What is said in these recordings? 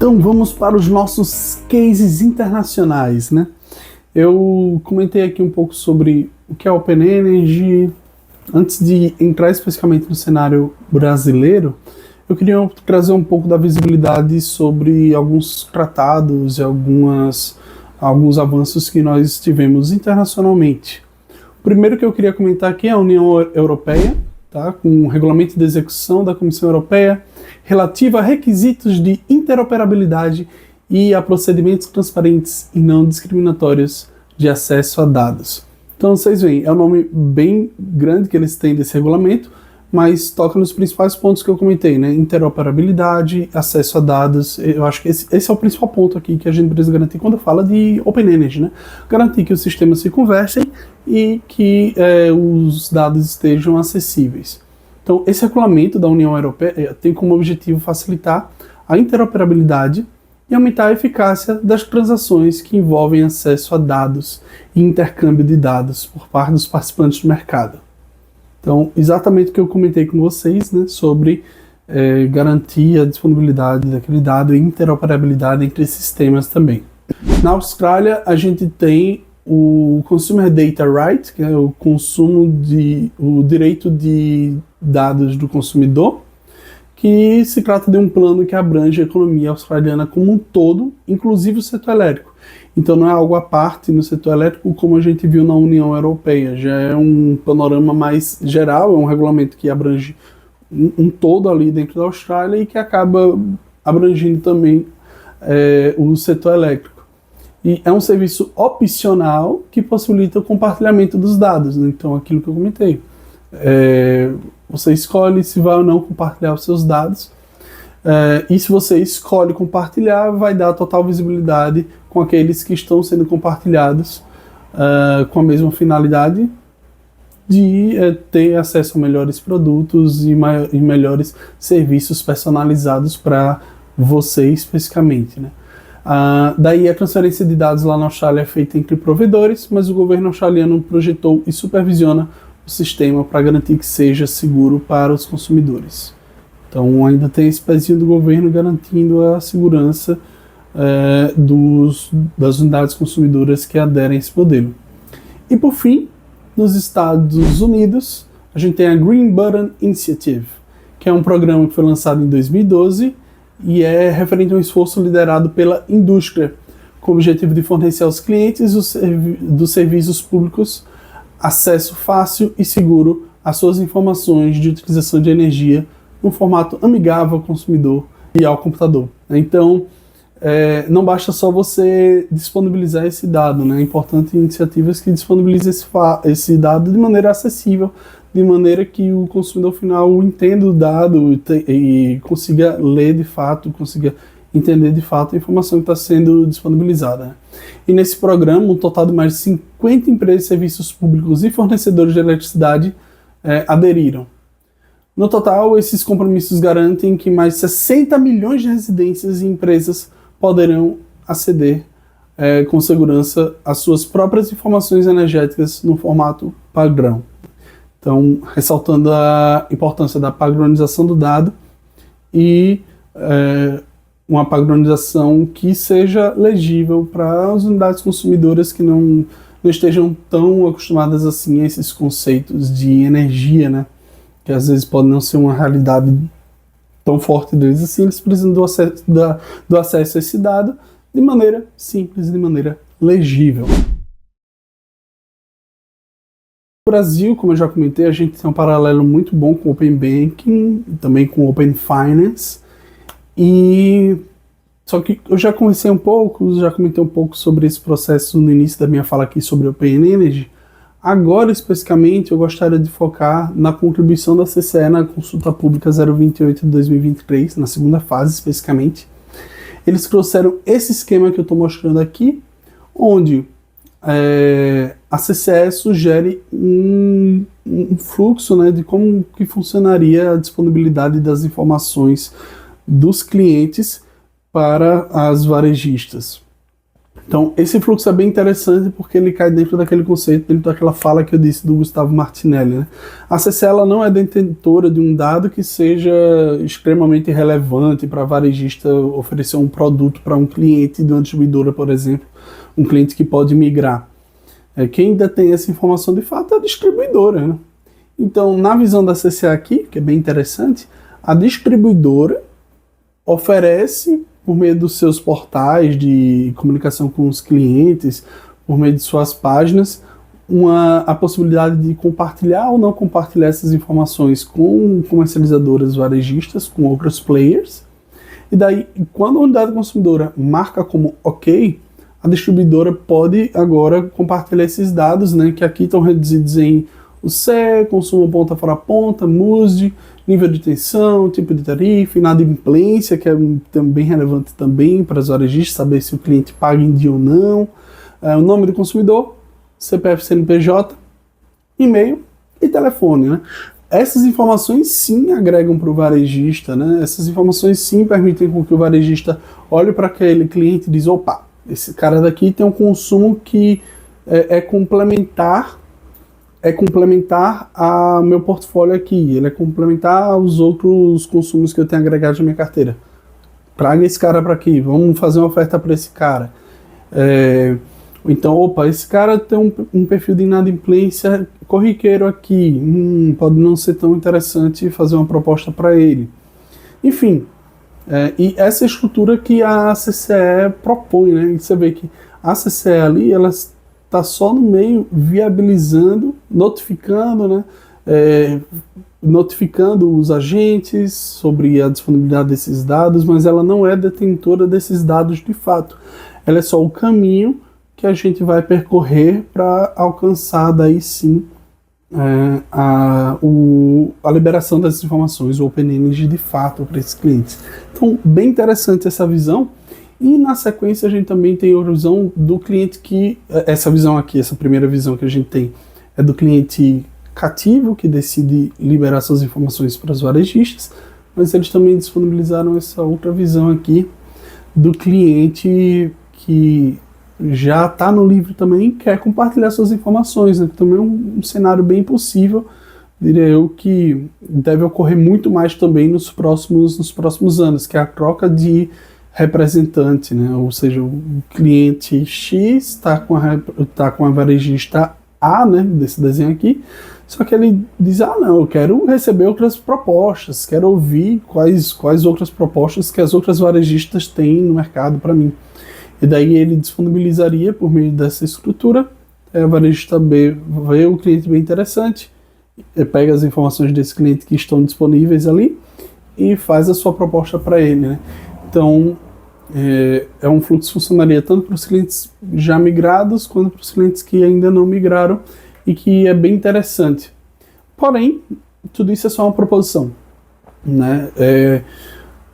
Então vamos para os nossos cases internacionais, né? Eu comentei aqui um pouco sobre o que é Open Energy. Antes de entrar especificamente no cenário brasileiro, eu queria trazer um pouco da visibilidade sobre alguns tratados e alguns avanços que nós tivemos internacionalmente. O primeiro que eu queria comentar aqui é a União Europeia, tá? Com o Regulamento de Execução da Comissão Europeia relativo a requisitos de interoperabilidade e a procedimentos transparentes e não discriminatórios de acesso a dados. Então vocês veem, é um nome bem grande que eles têm desse regulamento, mas toca nos principais pontos que eu comentei, né? Interoperabilidade, acesso a dados. Eu acho que esse é o principal ponto aqui que a gente precisa garantir quando fala de Open Energy, né? Garantir que os sistemas se conversem e que os dados estejam acessíveis. Então, esse regulamento da União Europeia tem como objetivo facilitar a interoperabilidade e aumentar a eficácia das transações que envolvem acesso a dados e intercâmbio de dados por parte dos participantes do mercado. Então, exatamente o que eu comentei com vocês, né, sobre garantir a disponibilidade daquele dado e interoperabilidade entre sistemas também. Na Austrália, a gente tem o Consumer Data Right, que é o direito de dados do consumidor, que se trata de um plano que abrange a economia australiana como um todo, inclusive o setor elétrico. Então não é algo à parte no setor elétrico como a gente viu na União Europeia, já é um panorama mais geral, é um regulamento que abrange um todo ali dentro da Austrália e que acaba abrangindo também o setor elétrico. E é um serviço opcional que possibilita o compartilhamento dos dados, né? Então aquilo que eu comentei. Você escolhe se vai ou não compartilhar os seus dados, e se você escolhe compartilhar, vai dar total visibilidade com aqueles que estão sendo compartilhados com a mesma finalidade de ter acesso a melhores produtos e melhores serviços personalizados para você especificamente, né? Daí a transferência de dados lá na Austrália é feita entre provedores, mas o governo australiano projetou e supervisiona o sistema para garantir que seja seguro para os consumidores. Então ainda tem esse pezinho do governo garantindo a segurança das unidades consumidoras que aderem a esse modelo. E por fim, nos Estados Unidos, a gente tem a Green Button Initiative, que é um programa que foi lançado em 2012 e é referente a um esforço liderado pela indústria, com o objetivo de fornecer aos clientes dos serviços públicos acesso fácil e seguro às suas informações de utilização de energia no formato amigável ao consumidor e ao computador. Então, não basta só você disponibilizar esse dado, né? É importante iniciativas que disponibilizem esse dado de maneira acessível, de maneira que o consumidor final entenda o dado e consiga ler de fato, consiga entender de fato a informação que está sendo disponibilizada, né? E nesse programa, um total de mais de 50 empresas de serviços públicos e fornecedores de eletricidade aderiram. No total, esses compromissos garantem que mais de 60 milhões de residências e empresas poderão aceder com segurança às suas próprias informações energéticas no formato padrão. Então, ressaltando a importância da padronização do dado e uma padronização que seja legível para as unidades consumidoras que não estejam tão acostumadas assim a esses conceitos de energia, né? Que às vezes podem não ser uma realidade tão forte deles assim, eles precisam do acesso a esse dado de maneira simples, de maneira legível. No Brasil, como eu já comentei, a gente tem um paralelo muito bom com o Open Banking, também com o Open Finance, só que eu já comentei um pouco sobre esse processo no início da minha fala aqui sobre Open Energy. Agora, especificamente, eu gostaria de focar na contribuição da CCE na Consulta Pública 028 de 2023, na segunda fase especificamente. Eles trouxeram esse esquema que eu estou mostrando aqui, onde a CCE sugere um fluxo, né, de como que funcionaria a disponibilidade das informações dos clientes para as varejistas. Então, esse fluxo é bem interessante porque ele cai dentro daquele conceito, dentro daquela fala que eu disse do Gustavo Martinelli, né? A CCE ela não é detentora de um dado que seja extremamente relevante para varejista oferecer um produto para um cliente de uma distribuidora, por exemplo, um cliente que pode migrar. Quem detém essa informação de fato é a distribuidora, né? Então, na visão da CCE aqui, que é bem interessante, a distribuidora oferece, por meio dos seus portais de comunicação com os clientes, por meio de suas páginas, a possibilidade de compartilhar ou não compartilhar essas informações com comercializadoras varejistas, com outros players. E daí, quando a unidade consumidora marca como OK, a distribuidora pode agora compartilhar esses dados, né, que aqui estão reduzidos em o CE, consumo ponta fora ponta, MUSD, nível de tensão, tipo de tarifa, inadimplência, que é bem relevante também para os varejistas, saber se o cliente paga em dia ou não, o nome do consumidor, CPF, CNPJ, e-mail e telefone, né? Essas informações sim agregam para o varejista, né? Essas informações sim permitem com que o varejista olhe para aquele cliente e diz, opa, esse cara daqui tem um consumo que é complementar ao meu portfólio aqui, ele é complementar aos outros consumos que eu tenho agregado na minha carteira. Traga esse cara para aqui, vamos fazer uma oferta para esse cara. Então, opa, esse cara tem um perfil de inadimplência corriqueiro aqui, pode não ser tão interessante fazer uma proposta para ele. Enfim, e essa estrutura que a CCE propõe, né? E você vê que a CCE ali, ela está só no meio viabilizando, notificando, né? Notificando os agentes sobre a disponibilidade desses dados, mas ela não é detentora desses dados de fato. Ela é só o caminho que a gente vai percorrer para alcançar daí sim a liberação dessas informações, o Open Energy de fato para esses clientes. Então, bem interessante essa visão. E na sequência a gente também tem a visão do cliente que, essa visão aqui, essa primeira visão que a gente tem é do cliente cativo, que decide liberar suas informações para os varejistas, mas eles também disponibilizaram essa outra visão aqui do cliente que já está no livro também, quer compartilhar suas informações, né? Também é um cenário bem possível, diria eu, que deve ocorrer muito mais também nos próximos anos, que é a troca de representante, né? Ou seja, o cliente X está com a varejista A, né, desse desenho aqui, só que ele diz, não, eu quero receber outras propostas, quero ouvir quais outras propostas que as outras varejistas têm no mercado para mim. E daí ele disponibilizaria, por meio dessa estrutura, a varejista B vê o cliente bem interessante, pega as informações desse cliente que estão disponíveis ali e faz a sua proposta para ele, né? Então, é um fluxo que funcionaria tanto para os clientes já migrados, quanto para os clientes que ainda não migraram, e que é bem interessante. Porém, tudo isso é só uma proposição, né?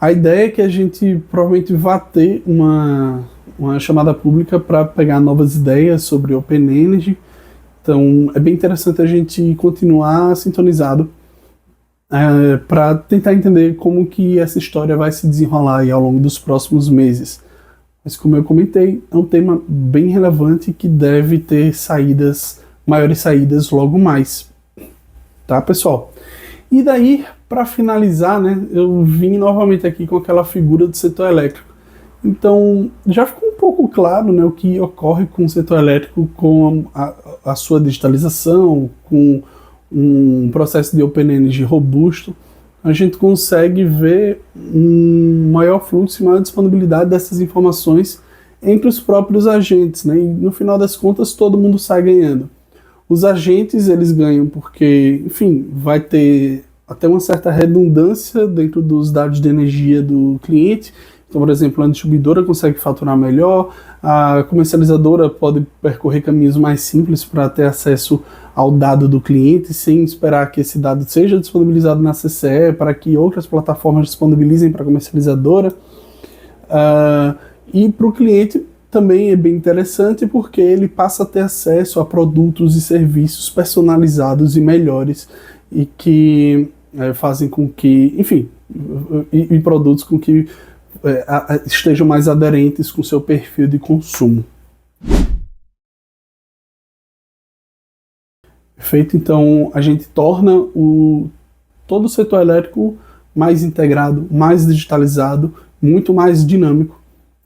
A ideia é que a gente provavelmente vá ter uma chamada pública para pegar novas ideias sobre Open Energy. Então, é bem interessante a gente continuar sintonizado para tentar entender como que essa história vai se desenrolar aí ao longo dos próximos meses. Mas como eu comentei, é um tema bem relevante que deve ter maiores saídas logo mais. Tá, pessoal? E daí, para finalizar, né, eu vim novamente aqui com aquela figura do setor elétrico. Então, já ficou um pouco claro, né, o que ocorre com o setor elétrico, com a sua digitalização, com um processo de Open Energy robusto. A gente consegue ver um maior fluxo e maior disponibilidade dessas informações entre os próprios agentes, né? E no final das contas todo mundo sai ganhando. Os agentes, eles ganham porque, enfim, vai ter até uma certa redundância dentro dos dados de energia do cliente. Então, por exemplo, a distribuidora consegue faturar melhor, a comercializadora pode percorrer caminhos mais simples para ter acesso ao dado do cliente, sem esperar que esse dado seja disponibilizado na CCE, para que outras plataformas disponibilizem para a comercializadora. E para o cliente também é bem interessante, porque ele passa a ter acesso a produtos e serviços personalizados e melhores, e que fazem com que, enfim, e produtos com que estejam mais aderentes com seu perfil de consumo. Perfeito? Então, a gente torna todo o setor elétrico mais integrado, mais digitalizado, muito mais dinâmico,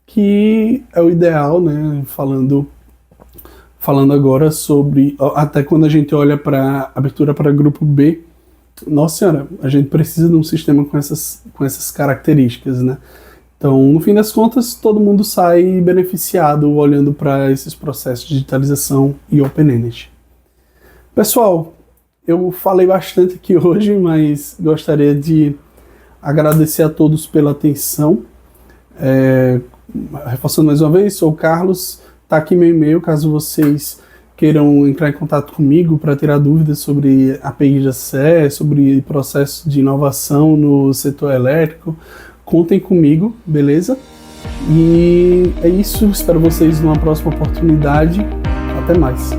que é o ideal, né? Falando agora sobre, até quando a gente olha para abertura para grupo B, nossa senhora, a gente precisa de um sistema com essas características, né? Então, no fim das contas, todo mundo sai beneficiado olhando para esses processos de digitalização e Open Energy. Pessoal, eu falei bastante aqui hoje, mas gostaria de agradecer a todos pela atenção. Reforçando mais uma vez, sou o Carlos, tá aqui meu e-mail, caso vocês queiram entrar em contato comigo para tirar dúvidas sobre API de acesso, sobre processos de inovação no setor elétrico, contem comigo, beleza? E é isso, espero vocês numa próxima oportunidade. Até mais.